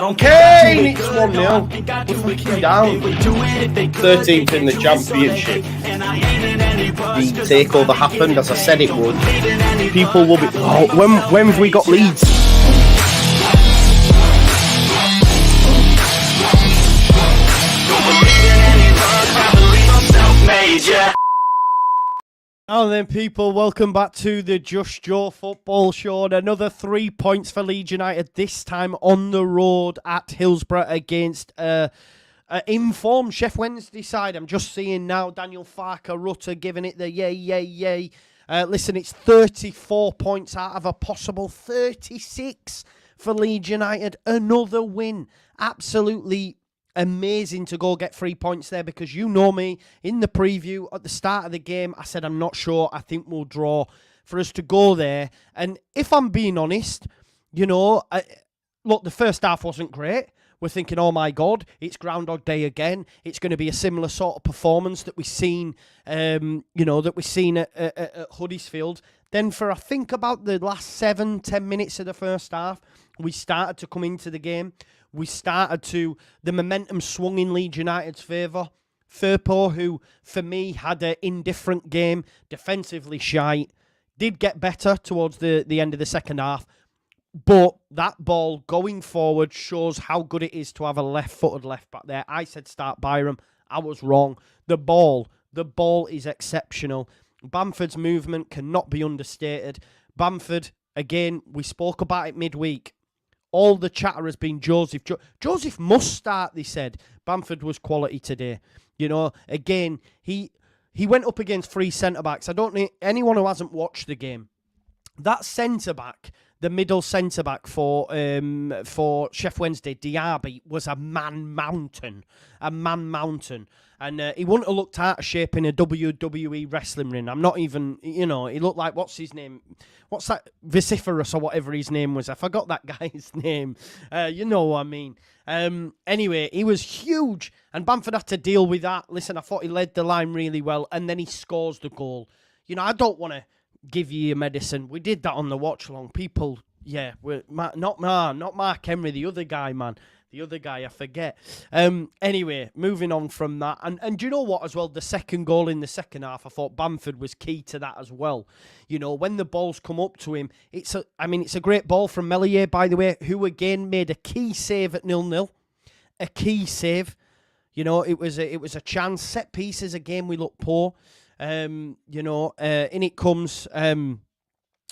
Kane, it's 1-0. We're fucking down. 13th in the championship. The takeover happened as I said it would. People will be. Oh, when have we got Leeds? Now then, people, welcome back to the Just Joe Football Show. And another 3 points for Leeds United, this time on the road at Hillsborough against informed Chef Wednesday side. I'm just seeing now Daniel Farker-Rutter giving it the yay. Listen, it's 34 points out of a possible 36 for Leeds United. Another win. Absolutely amazing to go get 3 points there, because you know me, in the preview at the start of the game, I said I'm not sure, I think we'll draw. For us to go there, and if I'm being honest, you know, look, the first half wasn't great. We're thinking, oh my God, it's Groundhog Day again. It's going to be a similar sort of performance that we've seen, at Huddersfield. Then for, I think, about the last 7-10 minutes of the first half, we started to come into the game. The momentum swung in Leeds United's favour. Firpo, who, for me, had an indifferent game, defensively shite, did get better towards the end of the second half. But that ball going forward shows how good it is to have a left-footed left back there. I said start Byram. I was wrong. The ball is exceptional. Bamford's movement cannot be understated. Bamford, again, we spoke about it midweek. All the chatter has been Joseph. Joseph must start, they said. Bamford was quality today. You know, again, he went up against three centre-backs. I don't know anyone who hasn't watched the game. That centre-back, the middle centre-back for Chef Wednesday, Diaby, was a man mountain. And he wouldn't have looked out of shape in a WWE wrestling ring. I'm not even, he looked like, what's his name? What's that? Vociferous or whatever his name was. I forgot that guy's name. You know what I mean. Anyway, he was huge. And Bamford had to deal with that. Listen, I thought he led the line really well. And then he scores the goal. You know, I don't want to give you your medicine. We did that on the watch-along. People, not Mark Henry, the other guy, man. The other guy, I forget. Anyway, moving on from that. And do you know what as well? The second goal in the second half, I thought Bamford was key to that as well. You know, when the balls come up to him, it's a great ball from Meslier, by the way, who again made a key save at 0-0. A key save. You know, it was a chance. Set pieces, again, we look poor. In it comes, they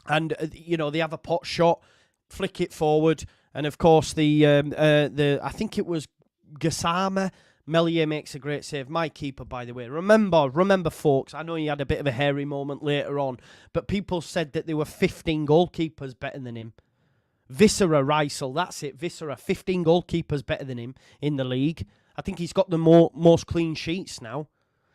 have a pot shot, flick it forward. And of course, I think it was Gassama. Meslier makes a great save. My keeper, by the way. Remember, folks, I know he had a bit of a hairy moment later on, but people said that there were 15 goalkeepers better than him. Viscera Reisel, that's it. Viscera, 15 goalkeepers better than him in the league. I think he's got the most clean sheets now.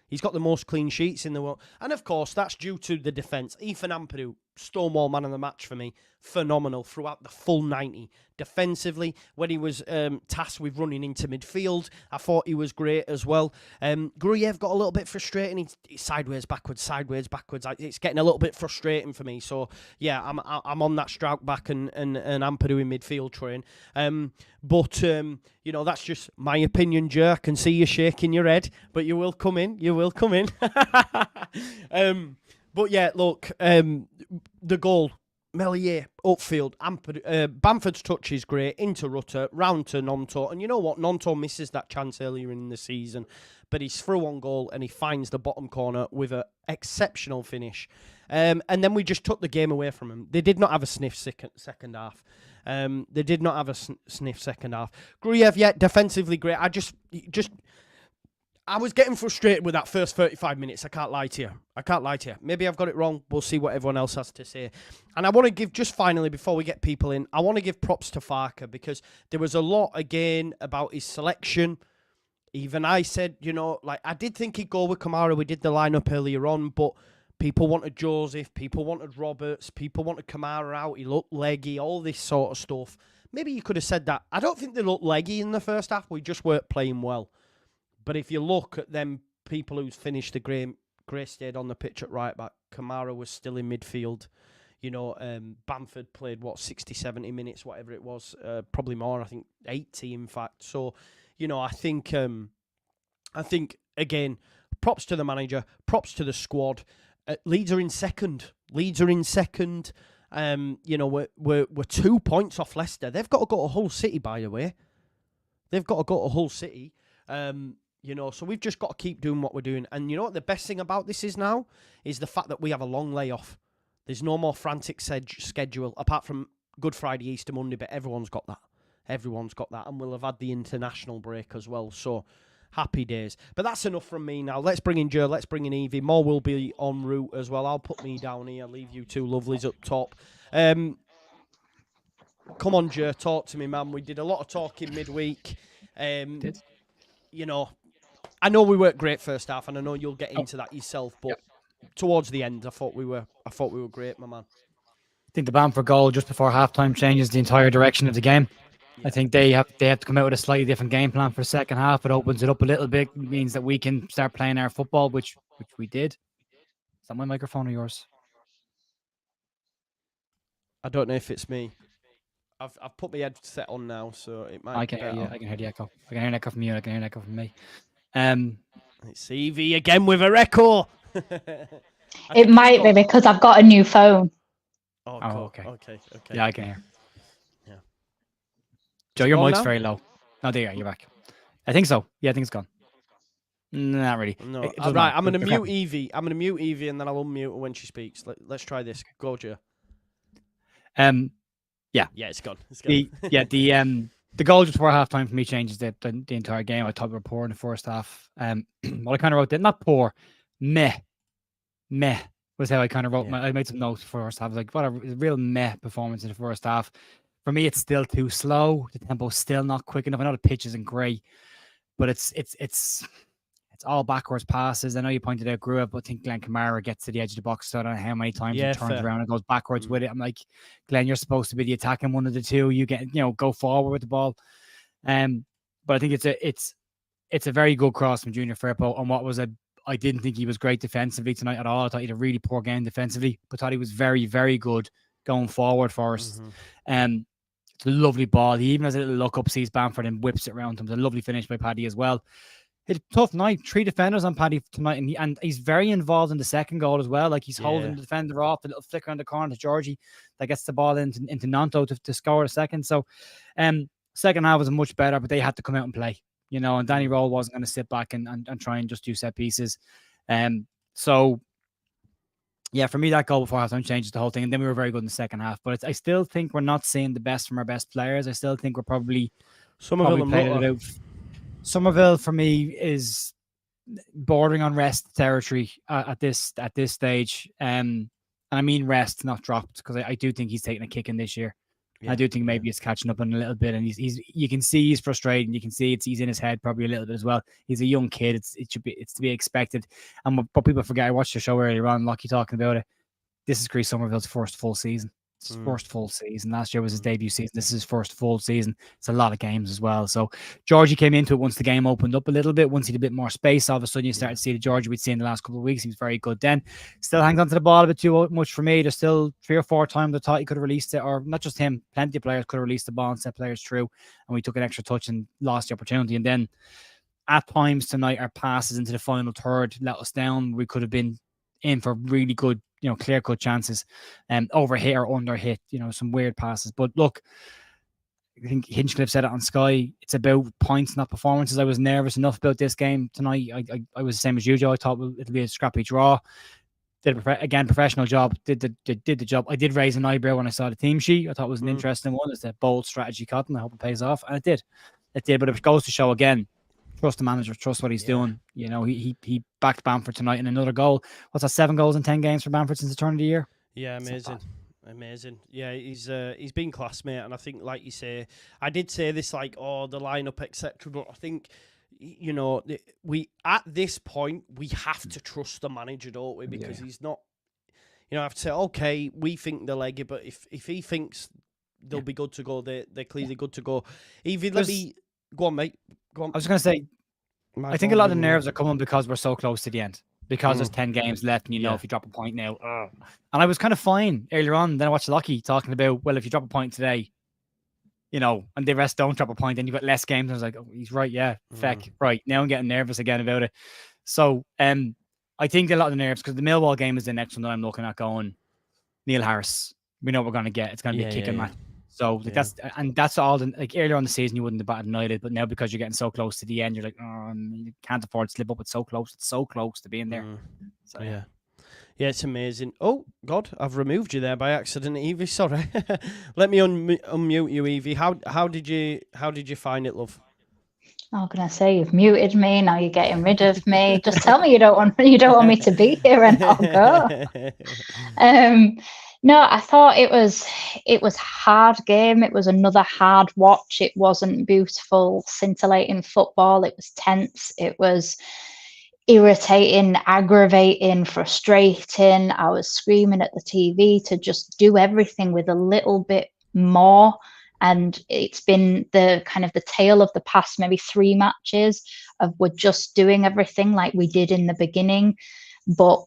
He's got the most clean sheets in the world. And of course, that's due to the defence. Ethan Ampadu, Stonewall man of the match for me. Phenomenal throughout the full 90. Defensively, when he was tasked with running into midfield, I thought he was great as well. Gruyev got a little bit frustrating. He's sideways, backwards. It's getting a little bit frustrating for me. So, yeah, I'm on that Strouk back and Ampadu in midfield train. That's just my opinion, Joe. I can see you shaking your head, but you will come in. But yeah, look, the goal, Meslier, upfield, Bamford's touch is great, into Rutter, round to Nonto, and you know what, Nonto misses that chance earlier in the season, but he's through on goal and he finds the bottom corner with an exceptional finish. And then we just took the game away from him. They did not have a sniff second half. Gruyev, defensively great. I was getting frustrated with that first 35 minutes. I can't lie to you. Maybe I've got it wrong. We'll see what everyone else has to say. And I want to give, just finally, before we get people in, I want to give props to Farker, because there was a lot, again, about his selection. Even I said, I did think he'd go with Kamara. We did the lineup earlier on, but people wanted Joseph, people wanted Roberts, people wanted Kamara out. He looked leggy, all this sort of stuff. Maybe you could have said that. I don't think they looked leggy in the first half. We just weren't playing well. But if you look at them people who's finished the game, Gray stayed on the pitch at right back. Kamara was still in midfield. Bamford played, 60, 70 minutes, whatever it was, probably more, I think 80 in fact. So, I think, again, props to the manager, props to the squad. Leeds are in second. We're 2 points off Leicester. They've got to go to Hull City, by the way. So we've just got to keep doing what we're doing. And you know what the best thing about this is now? Is the fact that we have a long layoff. There's no more frantic schedule, apart from Good Friday, Easter Monday, but everyone's got that. And we'll have had the international break as well. So, happy days. But that's enough from me now. Let's bring in Joe, let's bring in Evie. More will be en route as well. I'll put me down here, leave you two lovelies up top. Come on, Joe, talk to me, man. We did a lot of talking midweek. Did. I know we weren't great first half, and I know you'll get into that yourself, but towards the end, I thought we were great, my man. I think the Bamford goal just before halftime changes the entire direction of the game. Yeah. I think they have to come out with a slightly different game plan for the second half. It opens it up a little bit. It means that we can start playing our football, which we did. Is that my microphone or yours? I don't know if it's me. I've put my headset on now, so it might. I can hear you. I can hear the echo. I can hear an echo from you. I can hear an echo from me. It's Evie again with a echo. It might be because I've got a new phone. Oh, cool. Okay. Okay. Yeah, I can hear. Yeah. Joe, your mic's very low. No, there you are. You're back. I think so. Yeah, I think it's gone. Not really. No. Right, I'm going to mute Evie. I'm going to mute Evie and then I'll unmute her when she speaks. Let's try this. Go, Joe. Yeah. Yeah, it's gone. The goal just before halftime for me changes the entire game. I thought we were poor in the first half. What I kind of wrote there, not poor, meh was how I kind of wrote. I made some notes for the first half. I was like, what a real meh performance in the first half. For me, it's still too slow. The tempo's still not quick enough. I know the pitch isn't great, but it's all backwards passes. I know you pointed out Gruev, but I think Glenn Kamara gets to the edge of the box. So I don't know how many times he turns around and goes backwards with it. I'm like, Glenn, you're supposed to be the attacking one of the two. You go forward with the ball. But I think it's a very good cross from Junior Firpo on what was I didn't think he was great defensively tonight at all. I thought he had a really poor game defensively, but thought he was very, very good going forward for us. It's a lovely ball. He even has a little look up, sees Bamford and whips it around him. It's a lovely finish by Paddy as well. It's a tough night. 3 defenders on Paddy tonight, and he's very involved in the second goal as well. Like he's holding the defender off, a little flicker on the corner to Georgie that gets the ball into Nanto to score a second. So, second half was much better, but they had to come out and play, and Danny Roll wasn't going to sit back and try and just do set pieces. So, yeah, for me, that goal before halftime changes the whole thing. And then we were very good in the second half. But I still think we're not seeing the best from our best players. I still think we're probably played it out. Somerville for me is bordering on rest territory at this stage. And I mean rest, not dropped, because I do think he's taking a kick in this year. Yeah, I do think maybe it's catching up in a little bit, and you can see he's frustrated, and you can see he's in his head probably a little bit as well. He's a young kid; it's to be expected. And what people forget, I watched the show earlier on, Lockie talking about it. This is Chris Somerville's first full season. It's his first full season. Last year was his debut season. This is his first full season. It's a lot of games as well. So Georgie came into it once the game opened up a little bit. Once he had a bit more space, all of a sudden you started to see the Georgie we'd seen in the last couple of weeks. He was very good then. Still hangs on to the ball a bit too much for me. There's still 3 or 4 times I thought he could have released it, or not just him. Plenty of players could have released the ball and set players through, and we took an extra touch and lost the opportunity. And then at times tonight, our passes into the final third let us down. We could have been in for really good, clear-cut chances, over hit or under hit, some weird passes. But look, I think Hinchcliffe said it on Sky. It's about points, not performances. I was nervous enough about this game tonight. I was the same as you, Joe. I thought it'll be a scrappy draw. Did professional job. Did the job. I did raise an eyebrow when I saw the team sheet. I thought it was an interesting one. It's a bold strategy, Cotton. I hope it pays off, and it did. But it goes to show again. Trust the manager, trust what he's doing. He backed Bamford tonight in another goal. What's that, 7 goals in 10 games for Bamford since the turn of the year? Yeah, amazing. Yeah, he's been class, mate. And I think, like you say, I did say this, the lineup, etc. But I think, we at this point we have to trust the manager, don't we? Because he's not. I have to say, okay, we think they're leggy, but if he thinks they'll be good to go, they're clearly good to go. Even let me go on, mate. Go on. I was going to say, I think a lot of nerves are coming because we're so close to the end. because there's 10 games left, and you know if you drop a point now. And I was kind of fine earlier on. Then I watched Lockie talking about, well, if you drop a point today, you know, and the rest don't drop a point, then you've got less games. I was like, oh, he's right, yeah, feck. Right, now I'm getting nervous again about it. So I think a lot of the nerves, because the Millwall game is the next one that I'm looking at going, Neil Harris, we know what we're going to get. It's going to be a kicking match. So that's all. Like earlier on the season, you wouldn't have batted an eyelid, but now because you're getting so close to the end, you're like, oh, you can't afford to slip up. It's so close. It's so close to being there. So yeah, it's amazing. Oh God, I've removed you there by accident, Evie. Sorry. Let me unmute you, Evie. How did you find it, love? I'm gonna say you've muted me. Now you're getting rid of me. Just tell me you don't want me to be here, and I'll go. No, I thought it was hard game. It was another hard watch. It wasn't beautiful, scintillating football. It was tense. It was irritating, aggravating, frustrating. I was screaming at the TV to just do everything with a little bit more. And it's been the kind of the tale of the past maybe 3 matches of we're just doing everything like we did in the beginning, but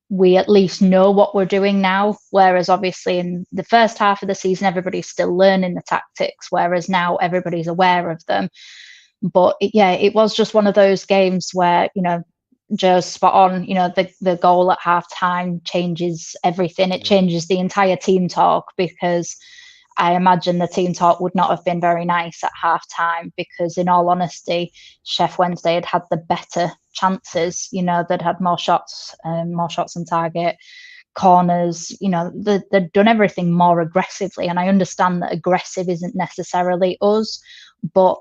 we at least know what we're doing now. Whereas obviously in the first half of the season, everybody's still learning the tactics, whereas now everybody's aware of them. But it was just one of those games where, you know, Joe's spot on. You know, the goal at half time changes everything. It changes the entire team talk, because I imagine the team talk would not have been very nice at half time, because in all honesty, Sheff Wednesday had the better chances. You know, they'd had more shots on target, corners. You know, they'd done everything more aggressively. And I understand that aggressive isn't necessarily us, but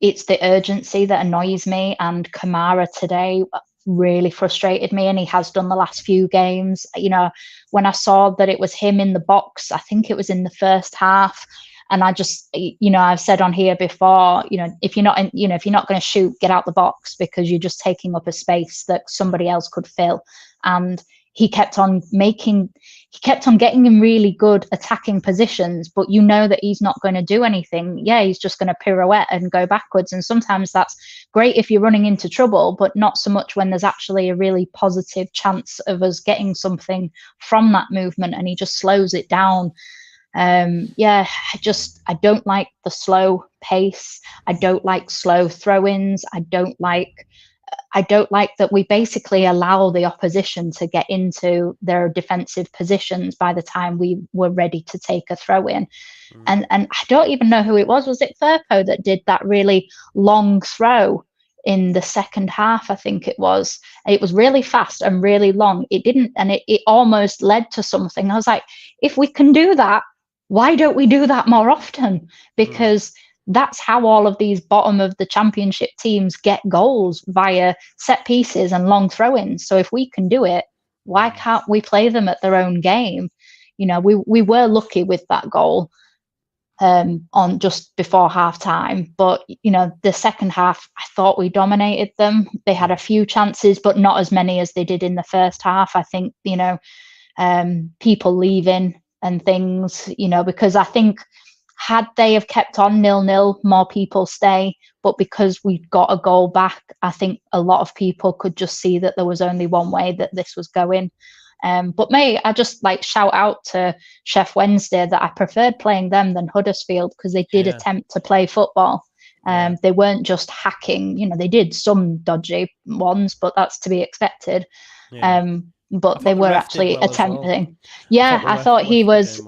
it's the urgency that annoys me. And Kamara today really frustrated me, and he has done the last few games. You know, when I saw that it was him in the box, I think it was in the first half, and I just, you know, I've said on here before, you know, if you're not going to shoot, get out the box, because you're just taking up a space that somebody else could fill. And he kept on getting in really good attacking positions, but you know that he's not going to do anything. Yeah, he's just going to pirouette and go backwards. And sometimes that's great if you're running into trouble, but not so much when there's actually a really positive chance of us getting something from that movement, and he just slows it down. I don't like the slow pace. I don't like slow throw-ins. I don't like that we basically allow the opposition to get into their defensive positions by the time we were ready to take a throw in. And I don't even know who it was. Was it Firpo that did that really long throw in the second half? I think it was. It was really fast and really long. It almost led to something. I was like, if we can do that, why don't we do that more often? Because that's how all of these bottom of the championship teams get goals, via set pieces and long throw-ins. So if we can do it, why can't we play them at their own game? You know, we were lucky with that goal on just before half time, but you know, the second half, I thought we dominated them. They had a few chances, but not as many as they did in the first half. I think, you know, people leaving and things, you know, because I think had they have kept on 0-0, more people stay. But because we got a goal back, I think a lot of people could just see that there was only one way that this was going. But I just like shout out to Sheff Wednesday that I preferred playing them than Huddersfield, because they did attempt to play football. They weren't just hacking. You know, they did some dodgy ones, but that's to be expected. But they were actually attempting. I thought he was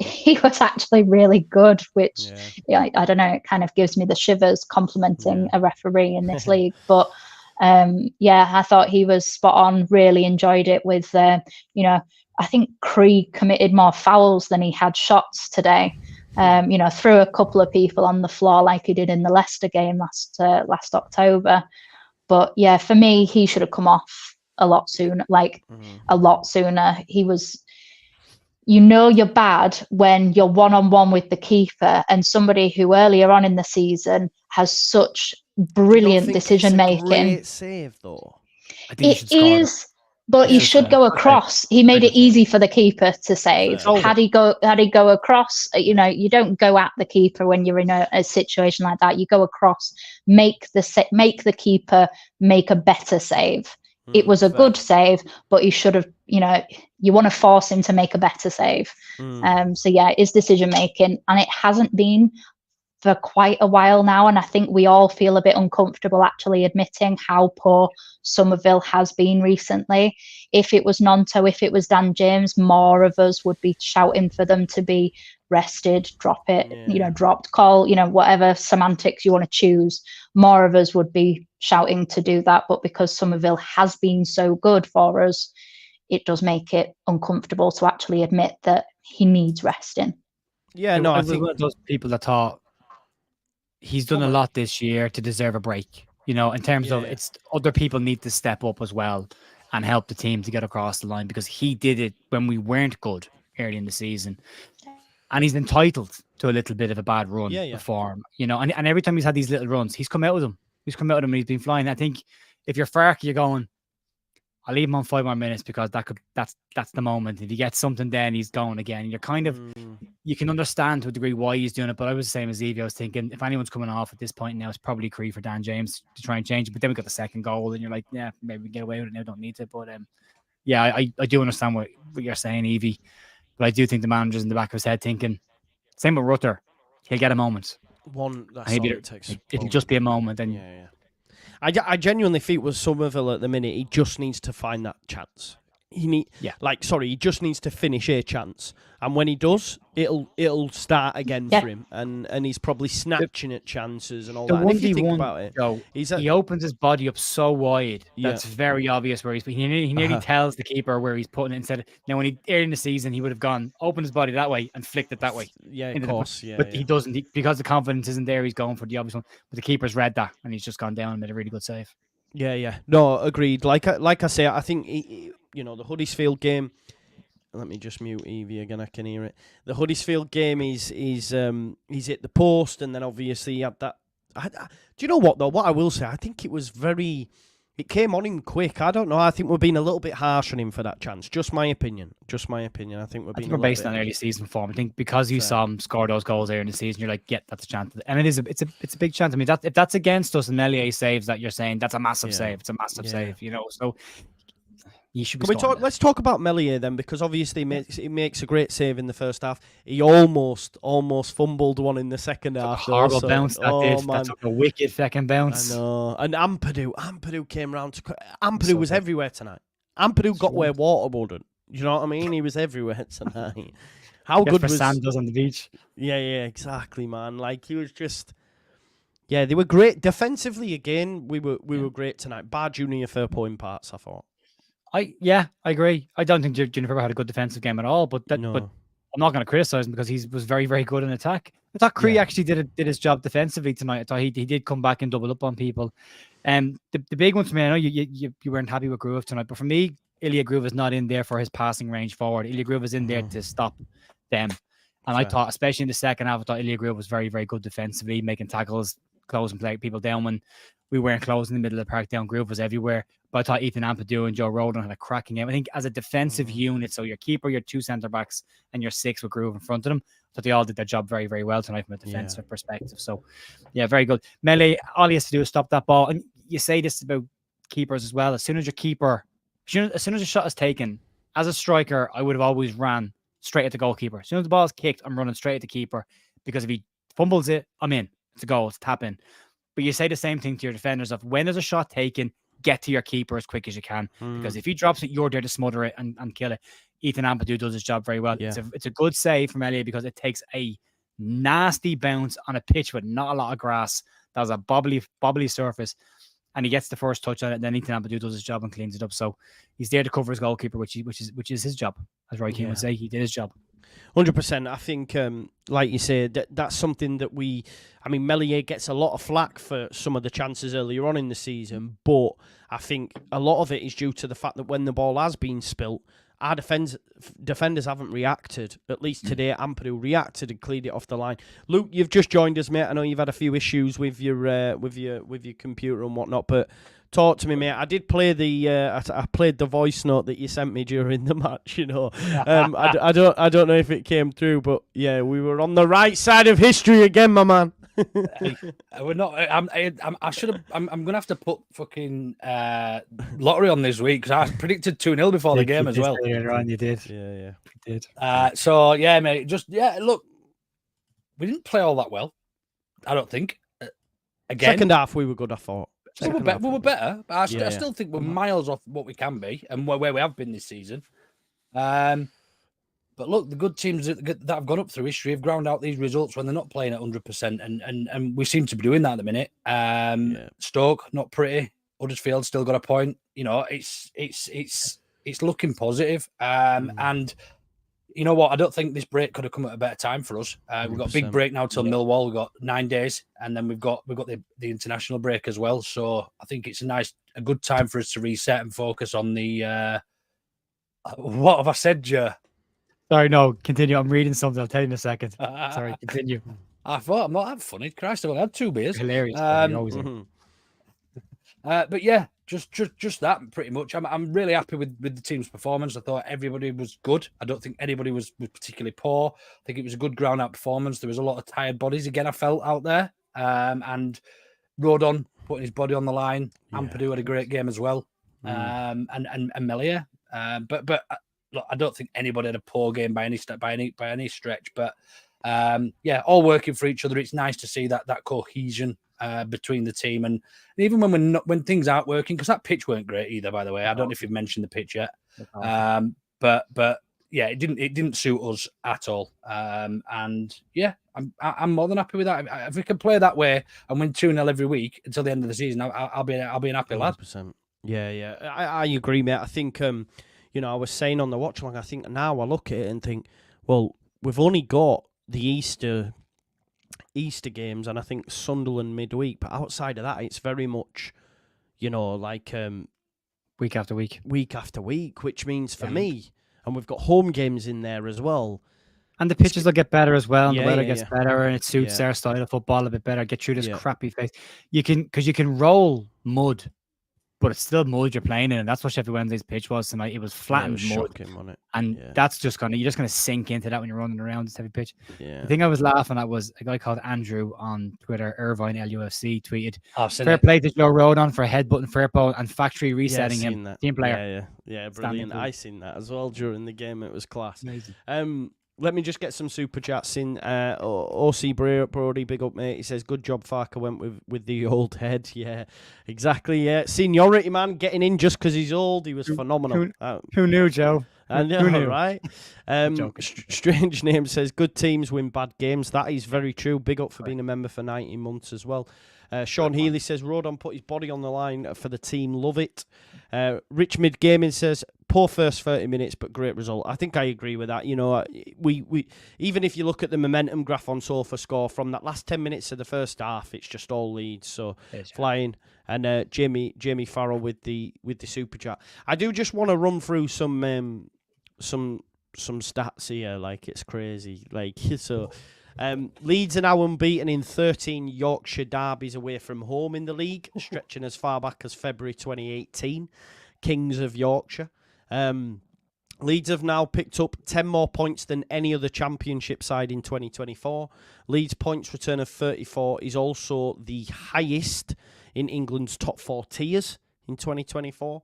actually really good, which I don't know, it kind of gives me the shivers complimenting a referee in this league. But I thought he was spot on. Really enjoyed it with you know, I think Krieg committed more fouls than he had shots today. You know, threw a couple of people on the floor like he did in the Leicester game last October. But yeah, for me, he should have come off a lot sooner, a lot sooner. He was, you know, you're bad when you're one-on-one with the keeper, and somebody who earlier on in the season has such brilliant decision making. Great save though. I think it is, but he should go across. He made it easy for the keeper to save. Had he go across, you know, you don't go at the keeper when you're in a situation like that. You go across, make the keeper make a better save. It was a fair. good save, but he should have, you want to force him to make a better save. So yeah, his decision making, and it hasn't been for quite a while now. And I think we all feel a bit uncomfortable actually admitting how poor Somerville has been recently. If it was Nonto, if it was Dan James, more of us would be shouting for them to be rested, drop it, dropped, call, whatever semantics you want to choose. More of us would be shouting to do that. But because Somerville has been so good for us, it does make it uncomfortable to actually admit that he needs resting. Yeah, I think one of those people that thought he's done a lot this year to deserve a break. In terms of it's other people need to step up as well and help the team to get across the line, because he did it when we weren't good early in the season. And he's entitled to a little bit of a bad run of form, and every time he's had these little runs, he's come out with them. He's and he's been flying. I think if you're Farke, you're going, I'll leave him on 5 more minutes because that's the moment. If he gets something, then he's going again. You're kind of, you can understand to a degree why he's doing it. But I was the same as Evie. I was thinking if anyone's coming off at this point now, it's probably Cree for Dan James to try and change it. But then we got the second goal, and you're like, yeah, maybe we can get away with it now. Don't need to. But I do understand what you're saying, Evie. But I do think the manager's in the back of his head thinking, same with Rutter, he'll get a moment. Maybe it takes. It'll just be a moment. And I genuinely think with Somerville at the minute, he just needs to find that chance. He just needs to finish a chance, and when he does, it'll start again for him, and he's probably snatching at chances and all that. And if you think about it, he opens his body up so wide that's very obvious where he's. He nearly tells the keeper where he's putting it instead of now. When early in the season, he would have gone opened his body that way and flicked it that way. Yeah, of course. But he doesn't because the confidence isn't there. He's going for the obvious one, but the keeper's read that and he's just gone down and made a really good save. Yeah. No, agreed. Like I say, I think the Huddersfield game. Let me just mute Evie again. I can hear it. The Huddersfield game is he's hit the post, and then obviously he had that. Do you know what though? What I will say, I think it came on him quick. I don't know. I think we're being a little bit harsh on him for that chance. Just my opinion. I think we're based on early season form. I think because you saw him score those goals there in the season, you're like, yeah, that's a chance. And it's a big chance. I mean, if that's against us and Melier saves that, you're saying that's a massive save. It's a massive save. So he should be. Let's talk about Melier then, because obviously he makes a great save in the first half. He almost fumbled one in the second half. Horrible bounce that took a wicked second bounce. I know. And Ampadu came round. Ampadu was everywhere tonight. Ampadu got where water wouldn't. You know what I mean? He was everywhere tonight. How good was Sam does on the beach? Yeah, exactly, man. Like he was just. Yeah, they were great defensively. Again, we were great tonight. Bar Junior Firpo in parts, I thought. I agree. I don't think Juniper had a good defensive game at all, but I'm not going to criticize him because he was very, very good in attack. I thought Cree actually did his job defensively tonight. I thought he did come back and double up on people. The big one for me, I know you weren't happy with Groove tonight, but for me, Ilya Groove is not in there for his passing range forward. Ilya Groove is in there to stop them. And I thought, especially in the second half, I thought Ilya Groove was very, very good defensively, making tackles, closing people down when we weren't closing in the middle of the park down. Groove was everywhere. But I thought Ethan Ampadu and Joe Roden had a cracking game. I think as a defensive unit, so your keeper, your two centre-backs, and your six with Groove in front of them, I thought they all did their job very, very well tonight from a defensive perspective. So, yeah, very good. Melee, all he has to do is stop that ball. And you say this about keepers as well. As soon as a shot is taken, as a striker, I would have always ran straight at the goalkeeper. As soon as the ball is kicked, I'm running straight at the keeper, because if he fumbles it, I'm in. It's a goal. It's a tap in. But you say the same thing to your defenders of when there's a shot taken, get to your keeper as quick as you can, because if he drops it, you're there to smother it and kill it. Ethan Ampadu does his job very well. Yeah. It's a good save from Elliot because it takes a nasty bounce on a pitch with not a lot of grass. That's a bobbly surface, and he gets the first touch on it. And then Ethan Ampadu does his job and cleans it up. So he's there to cover his goalkeeper, which is his job, as Roy Keane would say. He did his job. 100%. I think, like you said, that's something that Melier gets a lot of flack for some of the chances earlier on in the season, but I think a lot of it is due to the fact that when the ball has been spilt, our defenders haven't reacted. At least today, Ampadu reacted and cleared it off the line. Luke, you've just joined us, mate. I know you've had a few issues with your computer and whatnot, but talk to me, mate. I did play I played the voice note that you sent me during the match. I don't know if it came through, but yeah, we were on the right side of history again, my man. We're not. I should have. I'm gonna have to put fucking lottery on this week because I predicted 2-0 before the game as well. You did. Yeah. You did. So yeah, mate. Look, we didn't play all that well. I don't think. Again, second half we were good. I thought we were better, but I still think we're miles off what we can be and where we have been this season. But look, the good teams that have gone up through history have ground out these results when they're not playing at 100%, and we seem to be doing that at the minute. Stoke, not pretty. Huddersfield still got a point. You know, it's looking positive. And you know what? I don't think this break could have come at a better time for us. We've got a big break now till Millwall. We've got 9 days, and then we've got the international break as well. So I think it's a good time for us to reset and focus on the. What have I said, Joe? Sorry, no, continue. I'm reading something. I'll tell you in a second. Sorry, continue. I thought I'm not that funny. Christ, I've only had 2 beers. Hilarious. But yeah, just that pretty much. I'm really happy with the team's performance. I thought everybody was good. I don't think anybody was particularly poor. I think it was a good ground out performance. There was a lot of tired bodies again. I felt out there, and Rodon putting his body on the line. Ampadu had a great game as well, and Melia. But look, I don't think anybody had a poor game by any stretch. But all working for each other. It's nice to see that cohesion between the team, and even when things aren't working, because that pitch weren't great either. By the way, I don't know if you've mentioned the pitch yet. But yeah, it didn't suit us at all. And yeah, I'm more than happy with that. If we can play that way and win 2-0 every week until the end of the season, I'll be an happy lad. 100%. Yeah. I agree, mate. I think I was saying on the watch along, I think now I look at it and think, well, we've only got the Easter games, and I think Sunderland midweek. But outside of that, it's very much, like week after week, which means for me, and we've got home games in there as well. And the pitches will get better as well, and the weather gets better, and it suits their style of football a bit better. Get through this crappy phase. Because you can roll mud, but it's still mud you're playing in, and that's what Sheffield Wednesday's pitch was tonight. It was flat and mud, wasn't it? And that's you're just gonna sink into that when you're running around this heavy pitch. Yeah. The thing I was laughing at was a guy called Andrew on Twitter, Irvine LUFC, tweeted, "Fair play to Joe Rodon for headbutting Firpo and factory resetting him." That. Team player, yeah, brilliant. I seen that as well during the game. It was class. Amazing. Let me just get some super chats in. OC Brody, big up, mate. He says, good job, Farker went with the old head. Yeah, exactly, yeah. Seniority, man, getting in just because he's old. He was phenomenal. Who knew, Joe? I know, right? Strange Name says, good teams win bad games. That is very true. Big up for being a member for 19 months as well. Sean Healy says, Rodon put his body on the line for the team. Love it. Rich Mid Gaming says, poor first 30 minutes, but great result. I think I agree with that. We even if you look at the momentum graph on SofaScore from that last 10 minutes of the first half, it's just all Leeds. So flying. And Jamie Farrell with the super chat. I do just want to run through some stats here. Like, it's crazy. Like, so. Leeds are now unbeaten in 13 Yorkshire derbies away from home in the league, stretching as far back as February 2018. Kings of Yorkshire. Leeds have now picked up 10 more points than any other championship side in 2024. Leeds' points return of 34 is also the highest in England's top 4 tiers in 2024.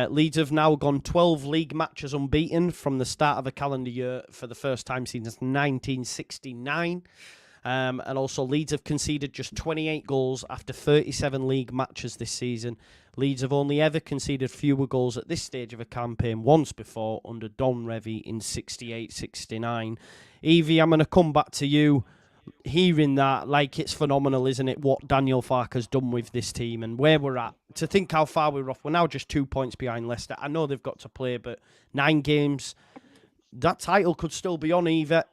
Leeds have now gone 12 league matches unbeaten from the start of a calendar year for the first time since 1969. And also Leeds have conceded just 28 goals after 37 league matches this season. Leeds have only ever conceded fewer goals at this stage of a campaign once before under Don Revie in 68-69. Evie, I'm going to come back to you. Hearing that, like, it's phenomenal, isn't it, what Daniel Farker's done with this team and where we're at. To think how far we're off. We're now just 2 points behind Leicester. I know they've got to play, but 9 games, that title could still be on, Eva.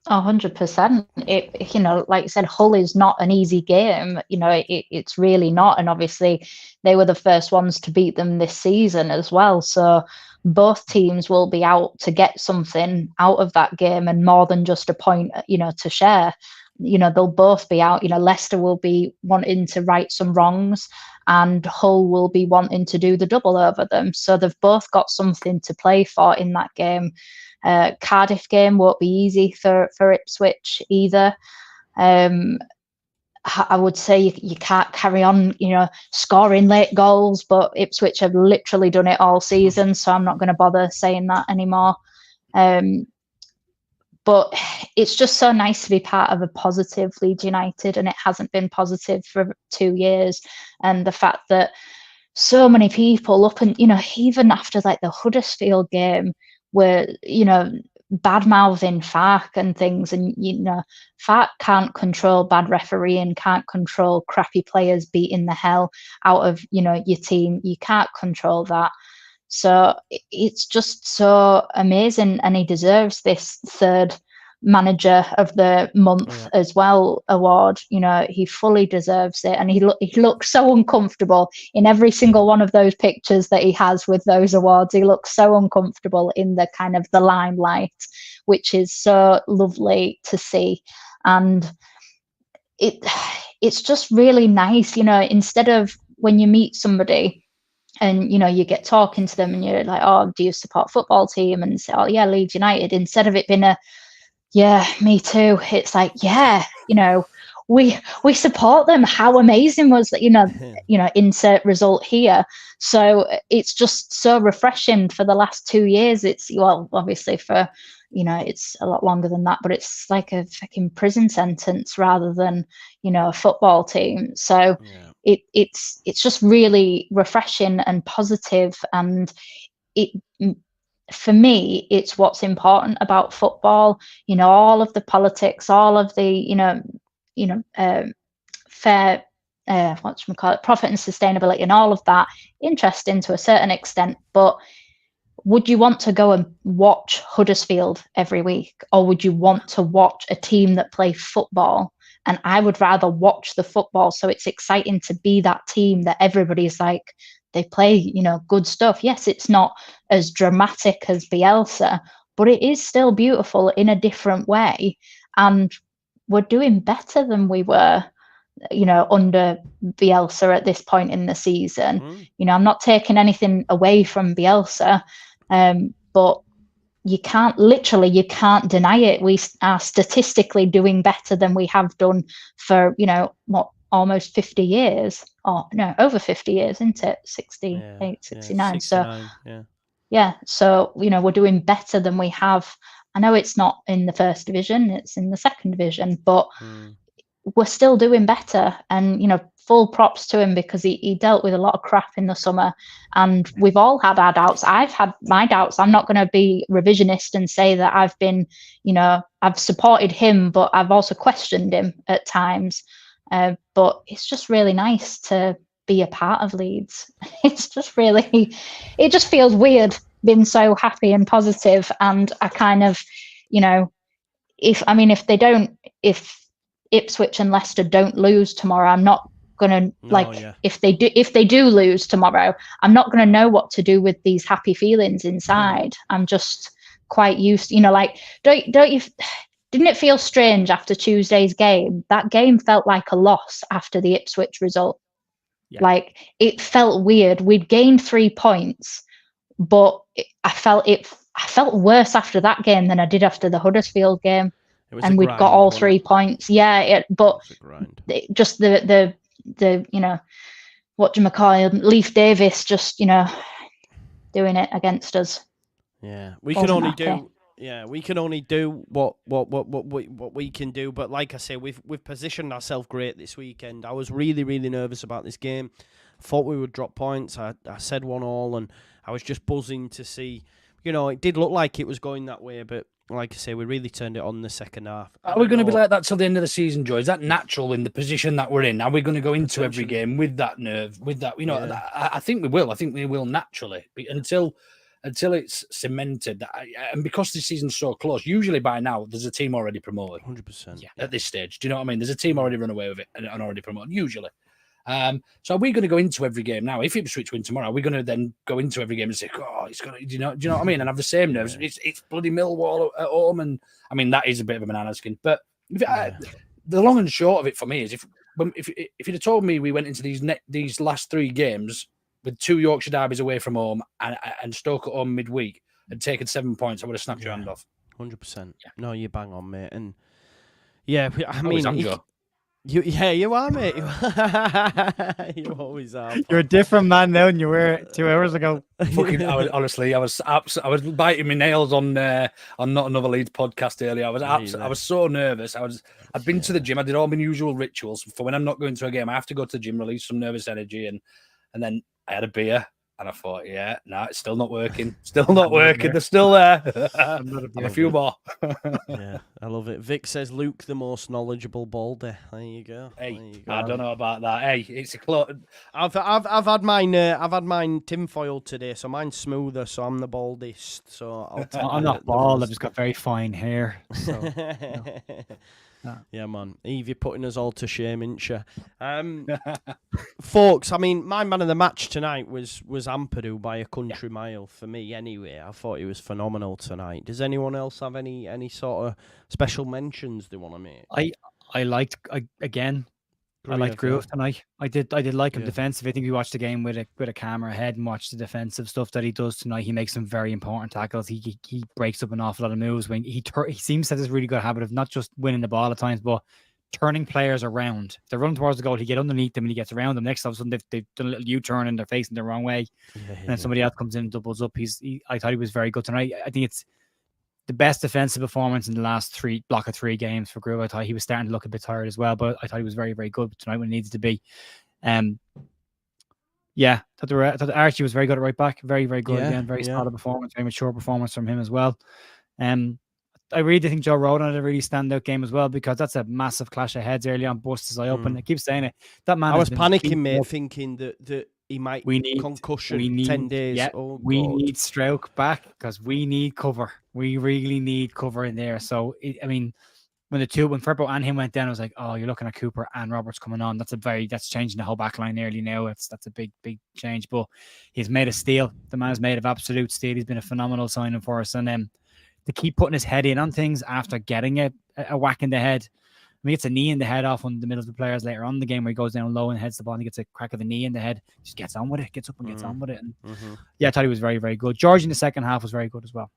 100%. It, like you said, Hull is not an easy game. It's really not. And obviously, they were the first ones to beat them this season as well. So both teams will be out to get something out of that game, and more than just a point, to share. They'll both be out. Leicester will be wanting to right some wrongs, and Hull will be wanting to do the double over them. So they've both got something to play for in that game. Cardiff game won't be easy for Ipswich either. I would say you can't carry on, scoring late goals, but Ipswich have literally done it all season, so I'm not going to bother saying that anymore. But it's just so nice to be part of a positive Leeds United, and it hasn't been positive for 2 years. And the fact that so many people up and, even after like the Huddersfield game were, bad mouthing Fark and things, and Fark can't control bad refereeing, can't control crappy players beating the hell out of your team. You can't control that. So it's just so amazing, and he deserves this third manager of the month as well award. He fully deserves it, and he looks so uncomfortable in every single one of those pictures that he has with those awards. He looks so uncomfortable in the kind of the limelight, which is so lovely to see. And it's just really nice, instead of when you meet somebody and you get talking to them and you're like, oh, do you support football team? And say, oh yeah, Leeds United. Instead of it being a, yeah, me too, it's like, yeah, we support them. How amazing was that? Insert result here. So it's just so refreshing. For the last 2 years, it's, well, obviously for it's a lot longer than that, but it's like a fucking prison sentence rather than a football team. So it's just really refreshing and positive, and it, for me, it's what's important about football. All of the politics, all of the fair profit and sustainability, and all of that, interesting to a certain extent. But would you want to go and watch Huddersfield every week, or would you want to watch a team that play football? And I would rather watch the football. So it's exciting to be that team that everybody's like, they play, good stuff. Yes, it's not as dramatic as Bielsa, but it is still beautiful in a different way. And we're doing better than we were, under Bielsa at this point in the season. I'm not taking anything away from Bielsa, but you can't deny it. We are statistically doing better than we have done for, almost 50 years. Oh, no, over 50 years, isn't it? 68, 69. 69, so, yeah. So, we're doing better than we have. I know it's not in the first division, it's in the second division, but we're still doing better. And, full props to him, because he dealt with a lot of crap in the summer, and we've all had our doubts. I've had my doubts. I'm not going to be revisionist and say that I've been, I've supported him, but I've also questioned him at times. But it's just really nice to be a part of Leeds. It's just really, it just feels weird being so happy and positive. And I kind of, if Ipswich and Leicester don't lose tomorrow, I'm not gonna if they do lose tomorrow, I'm not gonna know what to do with these happy feelings inside. I'm just quite used, didn't it feel strange after Tuesday's game? That game felt like a loss after the Ipswich result. Like, it felt weird. We'd gained 3 points, but I felt worse after that game than I did after the Huddersfield game. And we'd got all 3 points. But just the Leif Davis just doing it against us. We can only do what we can do. But like I say, we've positioned ourselves great this weekend. I was really, really nervous about this game. I thought we would drop points. I said 1-1, and I was just buzzing to see. It did look like it was going that way, but like I say, we really turned it on in the second half. Are we going to be like that till the end of the season, Joe? Is that natural in the position that we're in? Are we going to go into every game with that nerve, with that? I think we will. I think we will naturally, until it's cemented. And because this season's so close, usually by now there's a team already promoted. 100%. At this stage, do you know what I mean? There's a team already run away with it and already promoted. Usually. So are we going to go into every game now? If Ipswich win tomorrow, are we going to then go into every game and say, "Oh, it's going to," do you know what I mean? And have the same nerves. It's bloody Millwall at home, and I mean that is a bit of a banana skin. But the long and short of it for me is if you'd have told me we went into these last 3 games with 2 Yorkshire derbies away from home and Stoke at home midweek and taken 7 points, I would have snapped your hand off. 100%. No, you bang on, mate. And I mean. You are, mate. You always are. You're a different man now than you were 2 hours ago. Fucking, I was biting my nails on Not Another Leeds podcast earlier. I was so nervous. I'd been to the gym. I did all my usual rituals for when I'm not going to a game. I have to go to the gym, release some nervous energy, and then I had a beer. And I thought, it's still not working. Still not working. They're still there. And a few more. Yeah, I love it. Vic says Luke, the most knowledgeable baldy. There you go. Hey, I don't know about that. Hey, it's a close. I've had mine tinfoil today, so mine's smoother. So I'm the baldest. So I'm not bald. I've just got very fine hair. So, Yeah, man. Eve, you're putting us all to shame, ain't you? Folks, I mean, my man of the match tonight was Ampadu by a country mile for me anyway. I thought he was phenomenal tonight. Does anyone else have any sort of special mentions they want to make? I liked Groove tonight. I did like him defensive. I think we watched the game with a camera ahead and watched the defensive stuff that he does tonight. He makes some very important tackles. He breaks up an awful lot of moves. When he seems to have this really good habit of not just winning the ball at times, but turning players around. If they're running towards the goal, he get underneath them and he gets around them. Next, all of a sudden they've done a little U-turn and they're facing the wrong way. And then somebody else comes in and doubles up. I thought he was very good tonight. I think it's the best defensive performance in the last block of three games for Groove. I thought he was starting to look a bit tired as well, but I thought he was very, very good tonight when he needed to be. I thought Archie was very good at right back. Very, very good again. Very solid performance, very mature performance from him as well. I really think Joe Roden had a really standout game as well, because that's a massive clash of heads early on. Bust as I open. I keep saying it. That man. I was panicking, mate, thinking that he might concussion 10 days. Yeah, we need Stroke back because we need cover. We really need cover in there. So when Firpo and him went down, I was like, oh, you're looking at Cooper and Roberts coming on. That's changing the whole back line early now. That's a big change. But he's made a steal. The man is made of absolute steel. He's been a phenomenal signing for us. And to keep putting his head in on things after getting a whack in the head. He gets a knee in the head off one of the middle of the players later on in the game where he goes down low and heads the ball and he gets a crack of the knee in the head. Just gets on with it, gets up and gets on with it. And I thought he was very, very good. George in the second half was very good as well.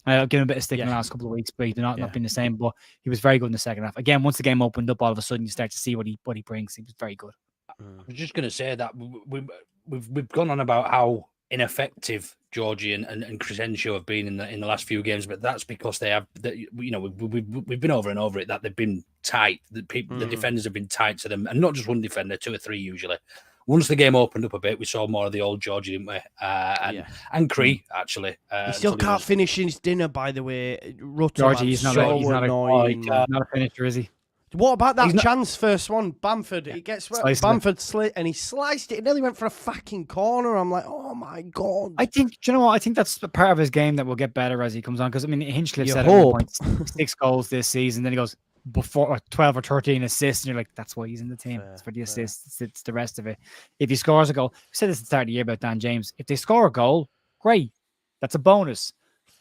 I'll give him a bit of stick in the last couple of weeks, but he's not been the same. But he was very good in the second half. Again, once the game opened up, all of a sudden you start to see what he brings. He was very good. I was just going to say that we've gone on about how ineffective Georgie and Crescencio have been in the last few games, but that's because they have, we've been over and over it that they've been tight. The defenders have been tight to them, and not just one defender, two or three usually. Once the game opened up a bit, we saw more of the old Georgie, didn't we? And Cree actually. He still can't finish his dinner, by the way. Georgie, he's not a finisher, is he? What about that chance, first one? Bamford, he gets Bamford slit and he sliced it. It nearly went for a fucking corner. I'm like, oh my God. I think, do you know what? I think that's a part of his game that will get better as he comes on. Because, I mean, Hinchliffe said at 1 point, 6 goals this season. Then he goes, before 12 or 13 assists. And you're like, that's why he's in the team. It's for the assists. It's the rest of it. If he scores a goal, we said this at the start of the year about Dan James. If they score a goal, great. That's a bonus.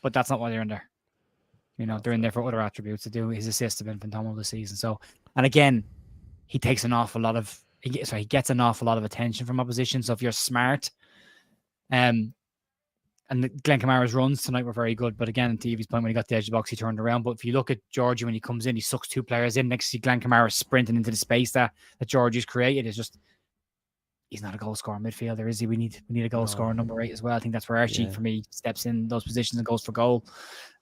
But that's not why they're in there. They're in there for other attributes to do. His assists have been phenomenal this season. So, and again, he gets an awful lot of attention from opposition. So if you're smart, and Glenn Kamara's runs tonight were very good. But again, to Evie's point, when he got the edge of the box, he turned around. But if you look at Georgie when he comes in, he sucks 2 players in. Next to Glenn Kamara sprinting into the space that Georgie's created. It's just, he's not a goal scorer midfielder, is he? We need a goal scorer number 8 as well. I think that's where Archie, for me, steps in those positions and goes for goal.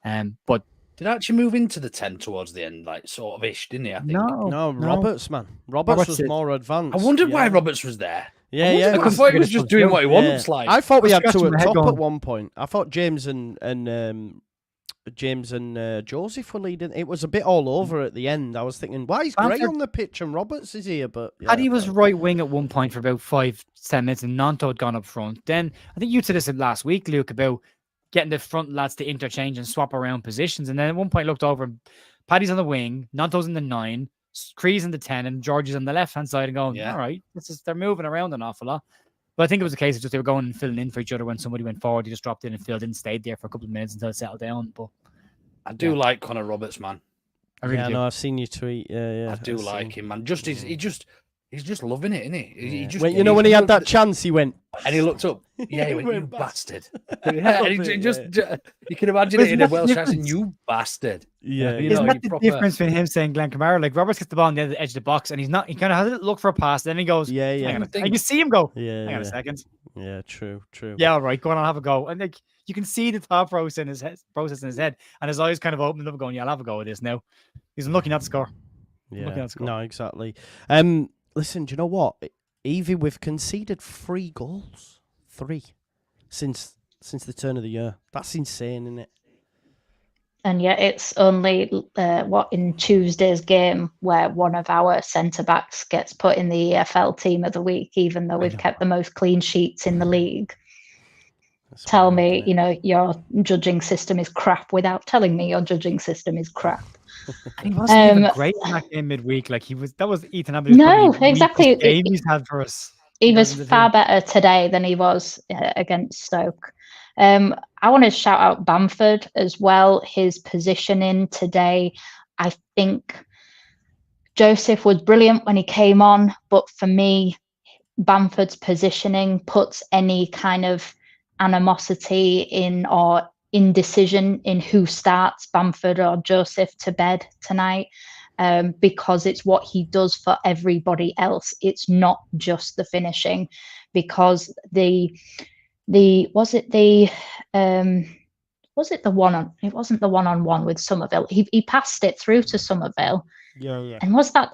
But did Archie move into the 10 towards the end, like sort of ish, didn't he? I think. No, Roberts, man. Roberts was more advanced. I wondered why Roberts was there. I thought he was just doing what he wants. Like, I thought we had 2 at top at one point. I thought James and Joseph were leading. It was a bit all over at the end. I was thinking, why is Gray on the pitch and Roberts is here? But Paddy was right wing at one point for about 5-10 minutes, and Nanto had gone up front. Then I think you said this last week, Luke, about getting the front lads to interchange and swap around positions. And then at one point looked over, Paddy's on the wing, Nanto's in the 9, Cree's in the 10, and Georgie's on the left-hand side and going, all right, they're moving around an awful lot. But I think it was a case of just they were going and filling in for each other. When somebody went forward, he just dropped in and filled in, stayed there for a couple of minutes until it settled down. But I do like Connor Roberts, man. I really do. I've seen you tweet. Yeah. I do like him, man. He's just loving it, isn't he? He just, when he had that chance, he went and he looked up. Yeah, he went, you went bastard. Yeah, and he just, you can imagine it in a Welsh accent, you bastard. Yeah, You Isn't know, that you the proper- difference between him saying Glenn Kamara? Like Roberts gets the ball on the edge of the box, and he kind of has a look for a pass. Then he goes, Yeah, yeah. Hang on a Thing. second. You see him go. yeah, Hang on a yeah. second. Yeah, true. Yeah, all right, go on, I'll have a go. And like you can see the thought process in his head, and his eyes kind of opening up, going, "Yeah, I'll have a go with this now." He's looking at the score. Yeah, no, exactly. Listen, do you know what, Evie? We've conceded 3 goals, 3 since the turn of the year. That's insane, isn't it? And yet it's only in Tuesday's game where one of our centre-backs gets put in the EFL team of the week, even though we've kept the most clean sheets in the league. Tell me, your judging system is crap without telling me your judging system is crap. And he wasn't even great in that game midweek. Like that was Ethan Abbey's exactly. game he's had for us. He was far better today than he was against Stoke. I want to shout out Bamford as well. His positioning today, I think Joseph was brilliant when he came on, but for me, Bamford's positioning puts any kind of animosity in or indecision in who starts, Bamford or Joseph, to bed tonight. Because it's what he does for everybody else. It's not just the finishing, because it wasn't the one-on-one with Somerville. He passed it through to Somerville. Yeah. And was that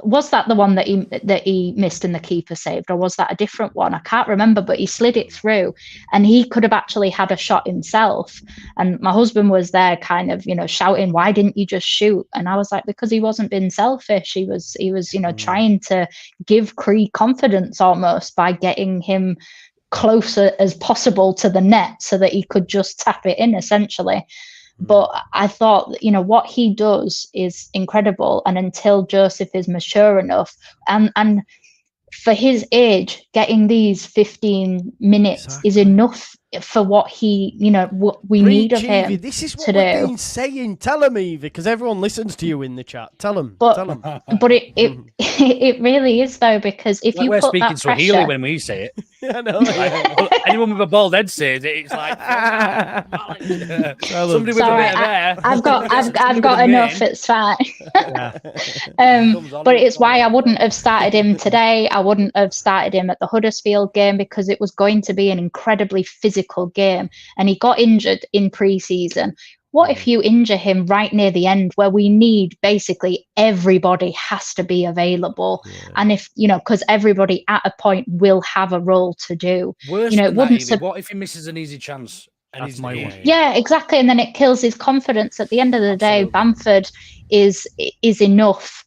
the one that he missed and the keeper saved, or was that a different one? I can't remember, but he slid it through, and he could have actually had a shot himself. And my husband was there, kind of, shouting, "Why didn't you just shoot?" And I was like, because he wasn't being selfish. He was, trying to give Cree confidence almost by getting him closer as possible to the net so that he could just tap it in, essentially. But I thought, what he does is incredible. And until Joseph is mature enough, and for his age, getting these 15 minutes is enough for what he, what we need of him. Evie, this is what we've been saying. Tell him, Evie, because everyone listens to you in the chat. Tell him. But it really is, though, because if you we're put speaking that Swahili pressure, when we say it. I know. Anyone with a bald head says it. It's like somebody with a bit of hair. I've got enough. It's fine. But it's why I wouldn't have started him today. I wouldn't have started him at the Huddersfield game, because it was going to be an incredibly physical game, and he got injured in pre-season. What if you injure him right near the end, where we need basically everybody has to be available? And if, because everybody at a point will have a role to do. Worse than that, what if he misses an easy chance? And That's my one. Yeah, exactly. And then it kills his confidence. At the end of the day, Bamford is enough.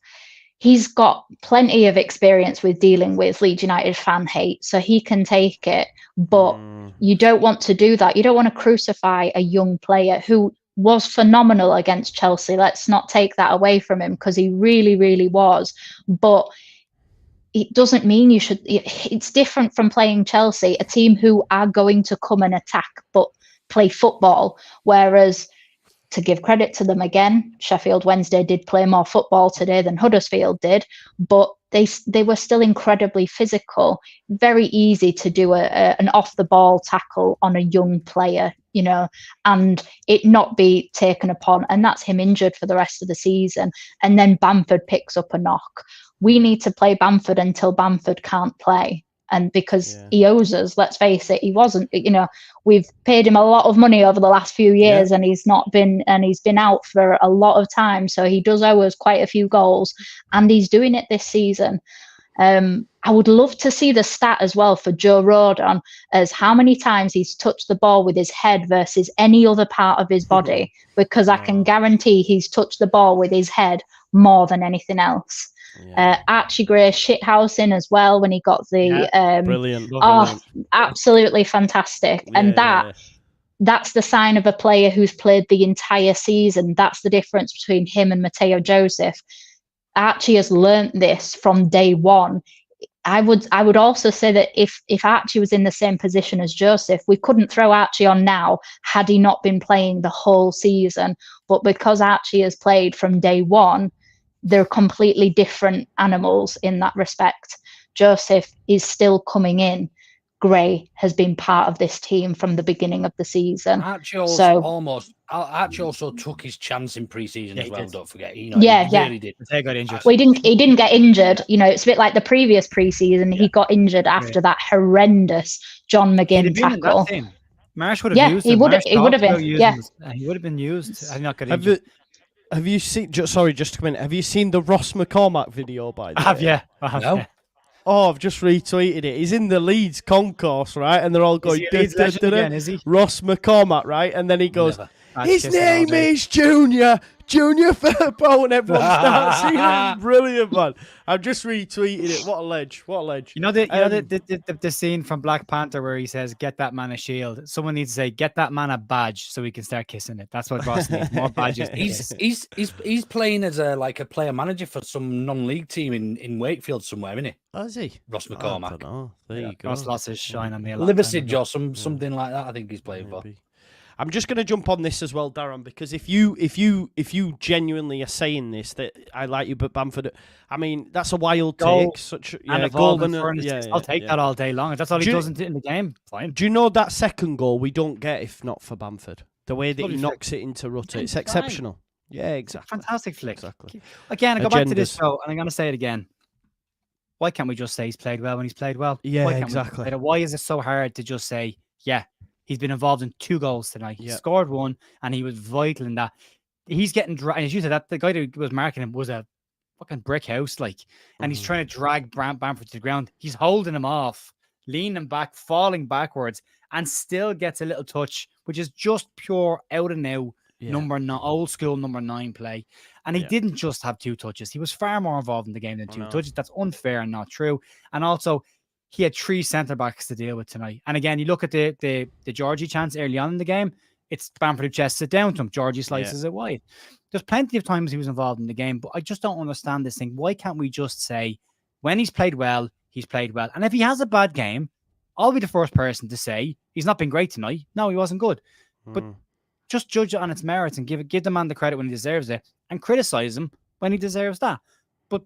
He's got plenty of experience with dealing with Leeds United fan hate, so he can take it. But you don't want to do that. You don't want to crucify a young player who was phenomenal against Chelsea. Let's not take that away from him, because he really, really was. But it doesn't mean you should. It's different from playing Chelsea, a team who are going to come and attack but play football. Whereas, to give credit to them again, Sheffield Wednesday did play more football today than Huddersfield did, but they were still incredibly physical. Very easy to do an off-the-ball tackle on a young player, and it not be taken upon. And that's him injured for the rest of the season. And then Bamford picks up a knock. We need to play Bamford until Bamford can't play. And because he owes us, let's face it, he wasn't, we've paid him a lot of money over the last few years, and he's been out for a lot of time. So he does owe us quite a few goals, and he's doing it this season. I would love to see the stat as well for Joe Rodon, as how many times he's touched the ball with his head versus any other part of his body, because I can guarantee he's touched the ball with his head more than anything else. Archie Gray shithousing as well when he got the brilliant. Absolutely fantastic. And that's the sign of a player who's played the entire season. That's the difference between him and Mateo Joseph. Archie has learnt this from day one. I would also say that if Archie was in the same position as Joseph, we couldn't throw Archie on now had he not been playing the whole season. But because Archie has played from day one, they're completely different animals in that respect. Joseph is still coming in, Gray has been part of this team from the beginning of the season. Archie also took his chance in pre-season as well. Did. Don't forget, he really did. He got injured. Well, he didn't get injured. It's a bit like the previous pre-season. He got injured after that horrendous John McGinn tackle. Marsh would have used him. He would have been. Yeah, he would have been used. I'm not getting. Have you seen? Sorry, just a minute. Have you seen the Ross McCormack video? By the way, I have. No. Yeah. Oh, I've just retweeted it. He's in the Leeds concourse, right? And they're all going, is he? Ross McCormack, right? And then he goes, Never. his name is Junior Firpo, and everyone starts singing. It's brilliant, man. I've just retweeted it. What a ledge. The scene from Black Panther where he says, "Get that man a shield." Someone needs to say, "Get that man a badge," so we can start kissing it. That's what Ross needs. More badges. He's playing as a player manager for some non-league team in Wakefield somewhere, isn't he? Oh, is he? Ross McCormack. I don't know. There you go. Ross lost his shine on me a lot. Liversidge or something like that. I think he's playing for. I'm just going to jump on this as well, Darren, because if you genuinely are saying this, that I like you, but Bamford, I mean, that's a wild take. I'll take that all day long. That's all he does in the game. Fine. Do you know that second goal we don't get if not for Bamford? The way that he knocks it into Rutter, it's exceptional. Yeah, exactly. Fantastic flick. Exactly. Again, I go back to this show, and I'm going to say it again. Why can't we just say he's played well when he's played well? Yeah, exactly. Why is it so hard to just say, yeah, he's been involved in 2 goals tonight. He scored 1, and he was vital in that. He's getting and as you said, that the guy that was marking him was a fucking brick house, and he's trying to drag Bamford to the ground. He's holding him off, leaning back, falling backwards, and still gets a little touch, which is just pure out and out old school number 9 play. And he didn't just have 2 touches. He was far more involved in the game than 2 touches. That's unfair and not true. And also, he had 3 centre-backs to deal with tonight. And again, you look at the Georgie chance early on in the game, it's Bamford who chests it down to him. Georgie slices it wide. There's plenty of times he was involved in the game, but I just don't understand this thing. Why can't we just say, when he's played well, he's played well. And if he has a bad game, I'll be the first person to say, he's not been great tonight. No, he wasn't good. But just judge it on its merits and give the man the credit when he deserves it and criticize him when he deserves that. But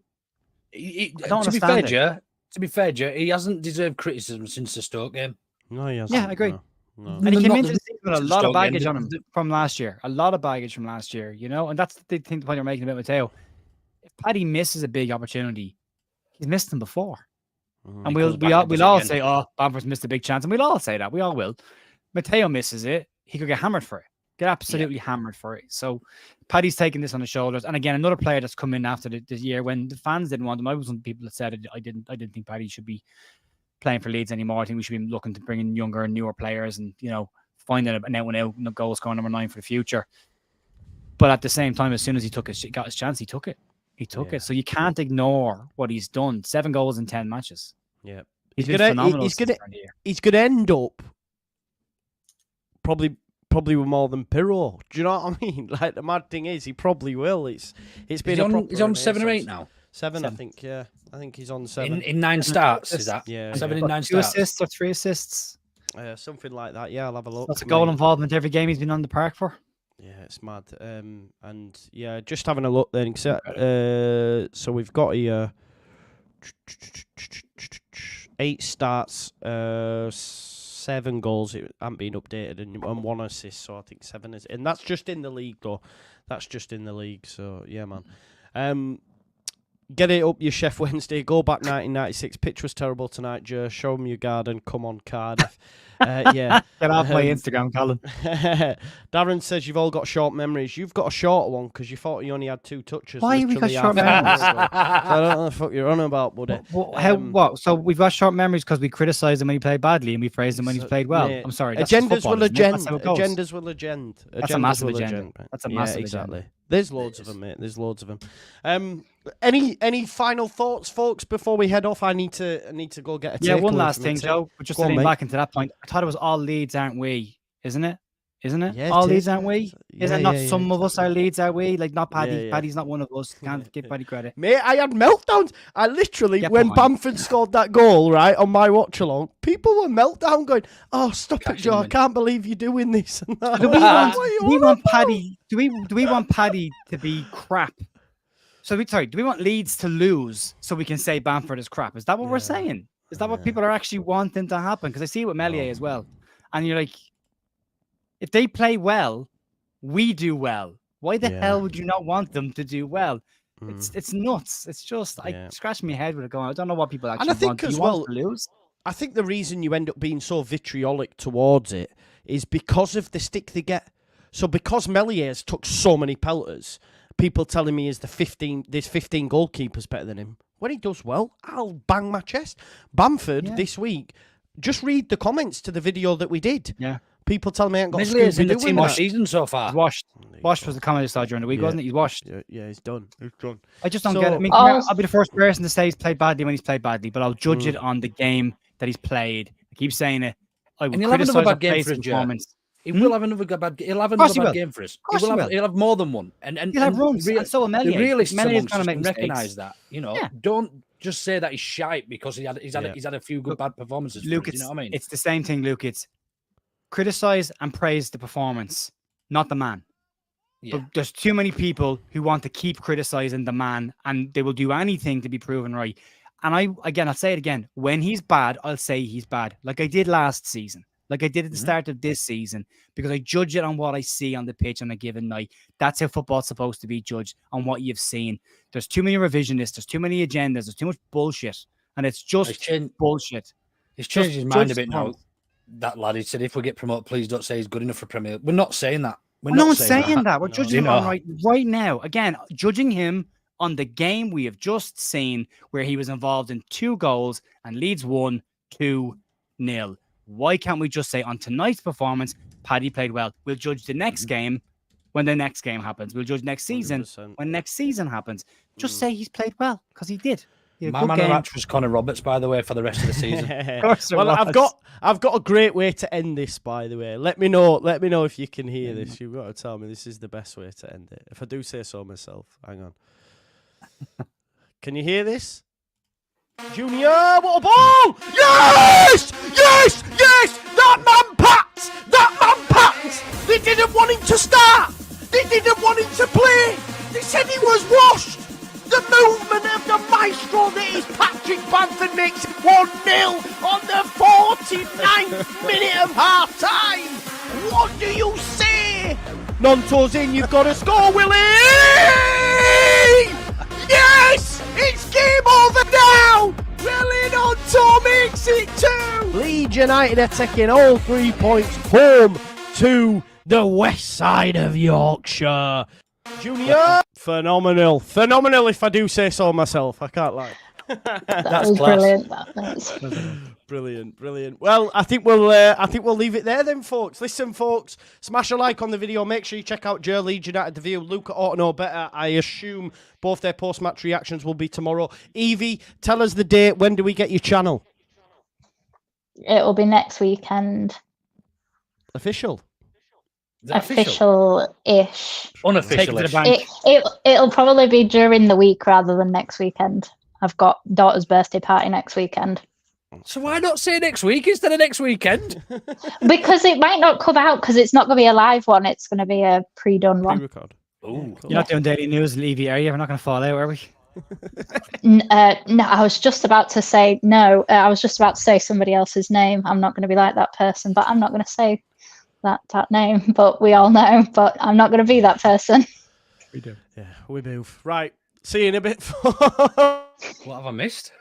I don't understand it. To be fair, Joe, he hasn't deserved criticism since the Stoke game. No, he hasn't. Yeah, I agree. No. And he came into the season with a lot of baggage on him from last year. A lot of baggage from last year, and that's the point you're making about Matteo. If Paddy misses a big opportunity, he's missed them before. And we'll all say, oh, Bamford's missed a big chance. And we'll all say that. We all will. Matteo misses it. He could get hammered for it. Get absolutely hammered for it. So Paddy's taking this on his shoulders. And again, another player that's come in after the year when the fans didn't want him. I was one of the people that said it. I didn't think Paddy should be playing for Leeds anymore. I think we should be looking to bring in younger and newer players and, finding an out goal scorer number 9 for the future. But at the same time, as soon as he got his chance, he took it. He took it. So you can't ignore what he's done. 7 goals in 10 matches. Yeah. He's been phenomenal. He's going to end up probably with more than Pirro. Do you know what I mean? Like, the mad thing is, he probably will. It's been he's on 7 or 8 now. 7, I think. Yeah, I think he's on 7 in 9 starts. Is that? Yeah, 7 in 9 starts. 2 assists or 3 assists. Something like that. Yeah, I'll have a look. That's a goal involvement every game he's been on the park for. Yeah, it's mad. And yeah, just having a look then. So we've got here 8 starts, 7 goals. It hasn't been updated, and 1 assist. So I think 7 is, and that's just in the league though. That's just in the league. So yeah, man. Get it up your Chef Wednesday. Go back 1996. Pitch was terrible tonight, Joe. Show them your garden. Come on, Cardiff. Yeah. Get off my Instagram, Colin. Darren says you've all got short memories. You've got a short one because you thought you only had 2 touches. Why have we got short memories? I don't know what the fuck you're on about, buddy. What? So we've got short memories because we criticised him when he played badly and we praised him when he's played well. I'm sorry. Agendas will agenda. Agendas will agenda. That's a massive agenda. That's a massive exactly. agenda. There's loads of them, mate. There's loads of them. Any final thoughts, folks, before we head off? I need to go get a takeaway. One last thing, Joe. We're just getting back into that point. I thought it was all Leeds, aren't we? Isn't it? Yeah, all Leeds, aren't we? Is it not some of us are Leeds, are we? Like, not Paddy. Yeah. Paddy's not one of us. Can't give Paddy credit. Mate, I had meltdowns. I literally, when Bamford scored that goal, right, on my watch along, people were meltdown going, oh, stop it, Joe. I can't believe you're doing this. And that. Do we want Paddy to be crap? Do we want Leeds to lose so we can say Bamford is crap? Is that what we're saying? Is that what people are actually wanting to happen? Because I see it with Meslier as well. And you're like, if they play well, we do well. Why the hell would you not want them to do well? It's nuts. It's just, I scratch my head with it going, I don't know what people actually And I think want. as Do you well, want to lose? I think the reason you end up being so vitriolic towards it is because of the stick they get. So because Melier's took so many pelters, people telling me there's 15 goalkeepers better than him. When he does well, I'll bang my chest. Bamford this week, just read the comments to the video that we did. Yeah. People tell me I ain't got Meslier's in the team all this season so far. He's washed. Washed was the comment I saw during the week, wasn't it? He's washed. Yeah, he's done. He's done. I just don't So- get it. I mean, I'll be the first person to say he's played badly when he's played badly, but I'll judge it on the game that he's played. I keep saying it. I will And he'll have another criticise bad game Play's for us, Joe. performance. He will have another bad. He'll have course another he bad will. game for us. course he will. He'll have more than one. And He'll have runs. And so will the Meslier. realists Melior's amongst gonna us make can mistakes. recognise that. You know, Yeah. don't just say that he's shite because he's had a few good bad performances. Luke, you know what I mean? it's the same thing, Luke. It's criticize and praise the performance, not the man. Yeah. But there's too many people who want to keep criticizing the man, and they will do anything to be proven right. And I'll say it again. When he's bad, I'll say he's bad, like I did last season, like I did at the start of this season, because I judge it on what I see on the pitch on a given night. That's how football's supposed to be judged, on what you've seen. There's too many revisionists. There's too many agendas. There's too much bullshit, and it's just bullshit. He's changed his Just mind a judge bit now. performance. That lad, he said, if we get promoted, please don't say he's good enough for Premier League. We're not saying that. We're No not one's saying that. We're No. judging him on right now. Again, judging him on the game we have just seen, where he was involved in 2 goals and Leeds won 2-0. Why can't we just say on tonight's performance, Paddy played well? We'll judge the next game when the next game happens. We'll judge next season 100%. when next season happens. Just say he's played well, because he did. He had a My good man of game. match was Connor Roberts, by the way, for the rest of the season. Of course it Well, was. I've got a great way to end this, by the way. Let me know if you can hear this. You've got to tell me this is the best way to end it. If I do say so myself. Hang on. Can you hear this? Junior, what a ball! Yes! Yes! Yes! That man packed! That man packed! They didn't want him to start! They didn't want him to play! They said he was washed! The movement of the maestro that is Patrick Bamford makes it 1-0 on the 49th minute of half time. What do you say? Nonto's in, you've got to score, Willie! Yes! It's game over now! Willie Nonto makes it 2! Leeds United are taking all 3 points home to the west side of Yorkshire. Junior, phenomenal if I do say so myself. I can't lie. That was brilliant. That was. Brilliant. Well, I think we'll leave it there then, folks. Listen, folks, smash a like on the video. Make sure you check out Joe Leeds United The View. Luke ought to know better. I assume both their post-match reactions will be tomorrow. Evie, tell us the date. When do we get your channel? It'll be next weekend. Official. Is that Official-ish. Unofficial. Take it to the bank. It'll probably be during the week rather than next weekend. I've got daughter's birthday party next weekend. So why not say next week instead of next weekend? Because it might not come out, because it's not going to be a live one. It's going to be a pre-done one. Pre-record. Ooh. You're not doing daily news, Levy, are you? We're not going to fall out, are we? No, I was just about to say no. I was just about to say somebody else's name. I'm not going to be like that person, but I'm not going to say that name. But we all know. But I'm not going to be that person. We do. Yeah, we move. Right. See you in a bit. What have I missed?